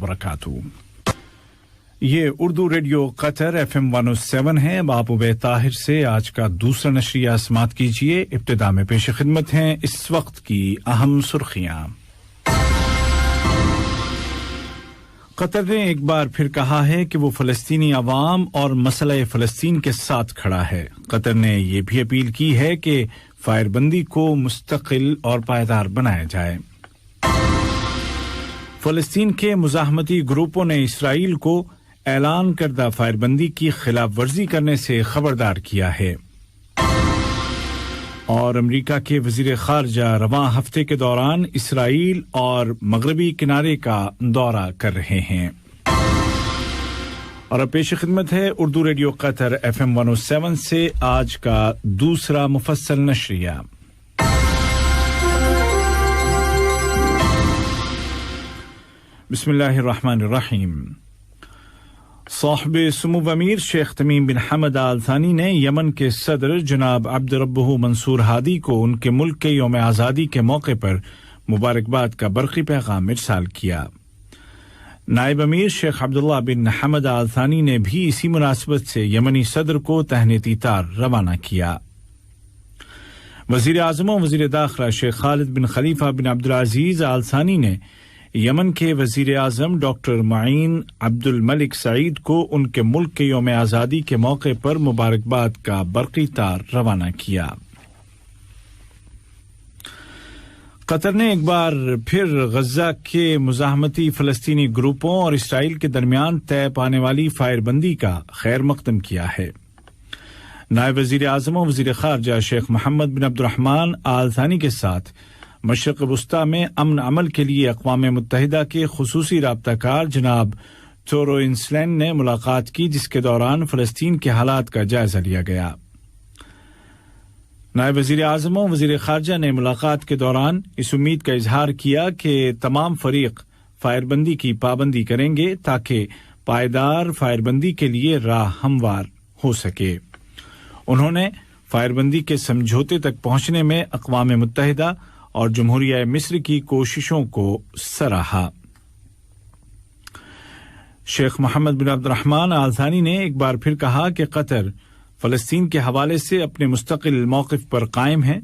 वबरकातुहू। ये Urdu radio Qatar FM 107 है। आप उबैद ताहिर से आज का दूसरा नशरिया समात कीजिए। इब्तिदा में पेश खिदमत हैं इस वक्त की अहम सुर्खियां। कतर ने एक बार फिर कहा है कि वो फ़लस्तीनी अवाम और मसला फ़लस्तीन के साथ खड़ा है। कतर ने ये भी अपील की है कि फायरबंदी को मुस्तकिल और पायदार बनाया जाए। फ़लस्तीन के मुज़ाहमती ग्रुपों ने इसराइल को ऐलान करदा फायरबंदी की खिलाफ वर्जी करने से खबरदार किया है। और अमेरिका के वज़ीर ख़ारजा रवां हफ्ते के दौरान इसराइल और मग़रिबी किनारे का दौरा कर रहे हैं। और अब पेश खिदमत है उर्दू रेडियो कतर FM 107 से आज का दूसरा मुफस्सल नशरिया। बिस्मिल्लाहिर्रहमानिर्रहीम। साहिब सुमू अमीर शेख तमीम बिन हमद आल थानी ने यमन के सदर जनाब अब्द रब्बहू मंसूर हादी को उनके मुल्क के यौम आज़ादी के मौके पर मुबारकबाद का बरक़ी पैगाम इरसाल किया। नायब अमीर शेख अब्दुल्लाह बिन हमद आल थानी ने भी इसी मुनासिबत से यमनी सदर को तहनीती तार रवाना किया। वज़ीर आज़म और वज़ीर दाखिला शेख खालिद बिन खलीफा बिन अब्दुल अज़ीज़ आल थानी ने यमन के वज़ीर आज़म डॉक्टर मुईन अब्दुल मलिक सईद को उनके मुल्क के यौम आज़ादी के मौके पर मुबारकबाद का बरक़ी तार रवाना किया। कतर ने एक बार फिर गज़ा के मुज़ाहमती फ़लस्तीनी ग्रुपों और इसराइल के दरमियान तय पाने वाली फायरबंदी का खैर मक़दम किया है। नायब वज़ीर आज़म और वज़ीर ख़ारजा शेख मोहम्मद बिन अब्दुर्रहमान आल थानी के साथ मशरिक़ वुस्ता में अमन अमल के लिए अक़वाम मुत्तहिदा के ख़ुसूसी राब्ताकार जनाब थोरो इंसलैन ने मुलाकात की, जिसके दौरान फ़लस्तीन के हालात का जायज़ा लिया गया। नायब वज़ीर आज़म और वज़ीर ख़ारजा ने मुलाकात के दौरान इस उम्मीद का इजहार किया कि तमाम फ़रीक़ फायरबंदी की पाबंदी करेंगे ताकि पायदार फायरबंदी के लिए राह हमवार हो सके। उन्होंने फायरबंदी के समझौते तक पहुंचने में अक़वाम मुत्तहिदा और जमहूरिया मिस्र की कोशिशों को सराहा। शेख मोहम्मद बिन अब्दुर्रहमान आल थानी ने एक बार फिर कहा कि कतर फ़लस्तीन के हवाले से अपने मुस्तकिल मौक़िफ़ पर कायम है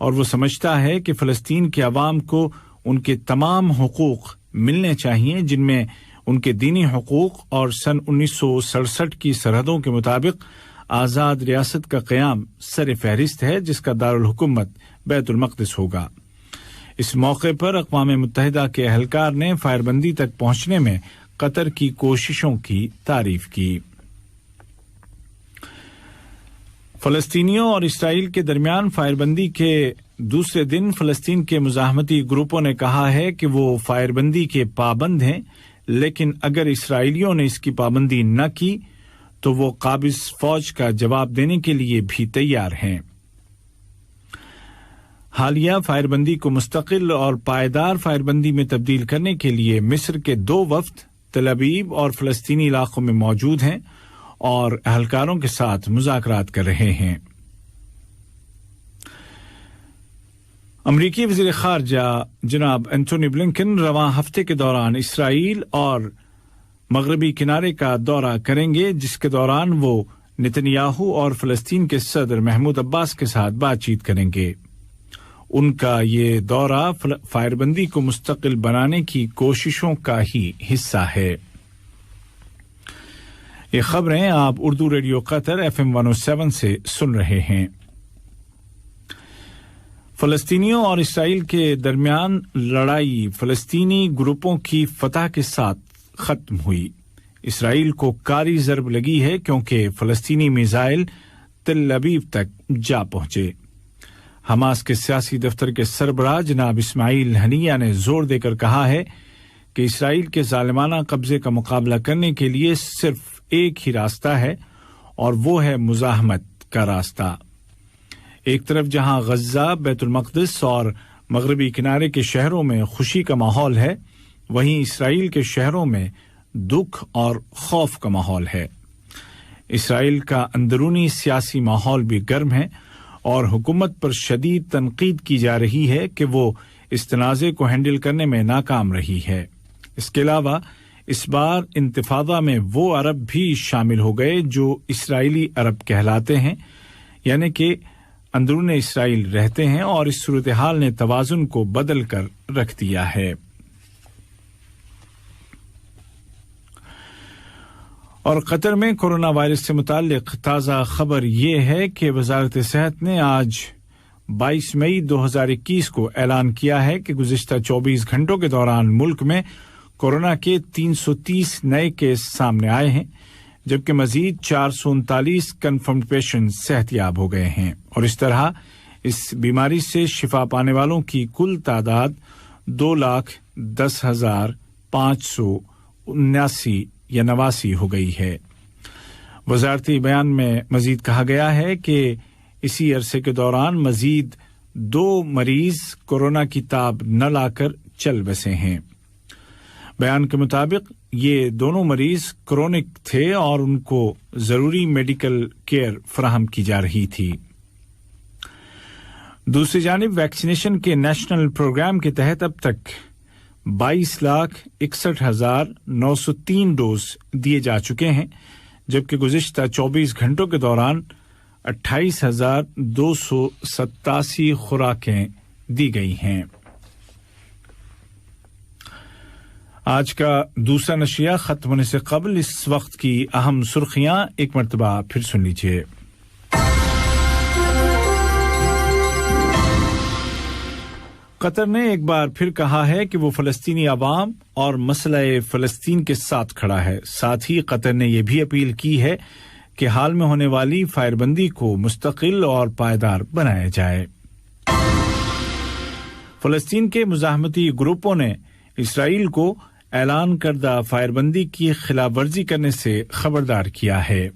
और वो समझता है कि फ़लस्तीन के अवाम को उनके तमाम हुकूक़ मिलने चाहिए, जिनमें उनके दीनी हुकूक़ और सन 1967 की सरहदों के मुताबिक आज़ाद रियासत का क़याम सर फ़हरिस्त है, जिसका दारुल हुकूमत बैतुल मक़दिस होगा। इस मौके पर अक़वाम मुत्तहिदा के अहलकार ने फायरबंदी तक पहुंचने में कतर की कोशिशों की तारीफ की। फ़लस्तीनियों और इसराइल के दरमियान फायरबंदी के दूसरे दिन फ़लस्तीन के मुज़ाहमती ग्रुपों ने कहा है कि वो फायरबंदी के पाबंद हैं, लेकिन अगर इसराइलियों ने इसकी पाबंदी न की तो वो काबिज़ फ़ौज का जवाब देने के लिए भी तैयार हैं। हालिया फायरबंदी को मुस्तकिल और पायदार फायरबंदी में तब्दील करने के लिए मिस्र के 2 वफ़द तल अबीब और फ़लस्तीनी इलाक़ों में मौजूद हैं और अहलकारों के साथ मुज़ाकरात कर रहे हैं। अमरीकी वज़ीर ख़ारजा जनाब एंटोनी ब्लिंकन रवां हफ्ते के दौरान इसराइल और मग़रिबी किनारे का दौरा करेंगे, जिसके दौरान वो नेतन्याहू और फ़लस्तीन के सदर महमूद अब्बास के साथ बातचीत करेंगे। उनका ये दौरा फायरबंदी को मुस्तकिल बनाने की कोशिशों का ही हिस्सा है। ये खबरें आप उर्दू रेडियो कतर FM 107 से सुन रहे हैं। फ़लस्तीनियों और इसराइल के दरमियान लड़ाई फ़लस्तीनी ग्रुपों की फतह के साथ खत्म हुई। इसराइल को कारी ज़रब लगी है क्योंकि फ़लस्तीनी मिसाइल तल अबीब तक जा पहुंचे। हमास के सियासी दफ्तर के सरबराह जनाब इस्माइल हनिया ने जोर देकर कहा है कि इसराइल के जालिमाना कब्जे का मुकाबला करने के लिए सिर्फ एक ही रास्ता है और वो है मुज़ाहमत का रास्ता। एक तरफ जहां गज़ा, बैतुल मक़दिस और मग़रिबी किनारे के शहरों में खुशी का माहौल है, वहीं इसराइल के शहरों में दुख और खौफ का माहौल है। इसराइल का अंदरूनी सियासी माहौल भी गर्म है और हुकूमत पर शदीद तनकीद की जा रही है कि वो इस तनाज़े को हैंडल करने में नाकाम रही है। इसके अलावा اس بار انتفاضہ میں وہ عرب بھی شامل ہو گئے جو اسرائیلی عرب کہلاتے ہیں، یعنی کہ اندرون اسرائیل رہتے ہیں، اور اس صورتحال نے توازن کو بدل کر رکھ دیا ہے۔ اور قطر میں کورونا وائرس سے متعلق تازہ خبر یہ ہے کہ وزارت صحت نے آج 22 مئی 2021 کو اعلان کیا ہے کہ گزشتہ 24 گھنٹوں کے دوران ملک میں کورونا کے 330 نئے کیس سامنے آئے ہیں، جبکہ مزید 439 کنفرمڈ پیشنٹ صحت یاب ہو گئے ہیں، اور اس طرح اس بیماری سے شفا پانے والوں کی کل تعداد 2,10,579 ہو گئی ہے۔ وزارتی بیان میں مزید کہا گیا ہے کہ اسی عرصے کے دوران مزید 2 مریض کورونا کی تاب نہ لا کر چل بسے ہیں۔ بیان کے مطابق یہ دونوں مریض کرونک تھے اور ان کو ضروری میڈیکل کیئر فراہم کی جا رہی تھی۔ دوسری جانب ویکسینیشن کے نیشنل پروگرام کے تحت اب تک 22,61,903 ڈوز دیے جا چکے ہیں، جبکہ گزشتہ 24 گھنٹوں کے دوران 28,287 خوراکیں دی گئی ہیں۔ آج کا دوسرا نشریہ ختم ہونے سے قبل اس وقت کی اہم سرخیاں ایک مرتبہ پھر سن لیجیے۔ قطر نے ایک بار پھر کہا ہے کہ وہ فلسطینی عوام اور مسئلہ فلسطین کے ساتھ کھڑا ہے۔ ساتھ ہی قطر نے یہ بھی اپیل کی ہے کہ حال میں ہونے والی فائر بندی کو مستقل اور پائیدار بنایا جائے۔ فلسطین کے مزاحمتی گروپوں نے اسرائیل کو اعلان کردہ فائر بندی کی خلاف ورزی کرنے سے خبردار کیا ہے،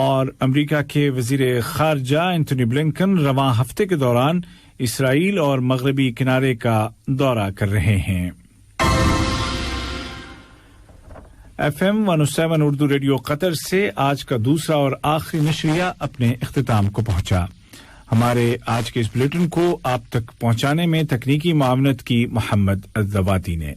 اور امریکہ کے وزیر خارجہ اینتھونی بلنکن رواں ہفتے کے دوران اسرائیل اور مغربی کنارے کا دورہ کر رہے ہیں۔ FM 107 اردو ریڈیو قطر سے آج کا دوسرا اور آخری نشریہ اپنے اختتام کو پہنچا۔ ہمارے آج کے اس بلیٹن کو آپ تک پہنچانے میں تکنیکی معاونت کی محمد الزوادی نے۔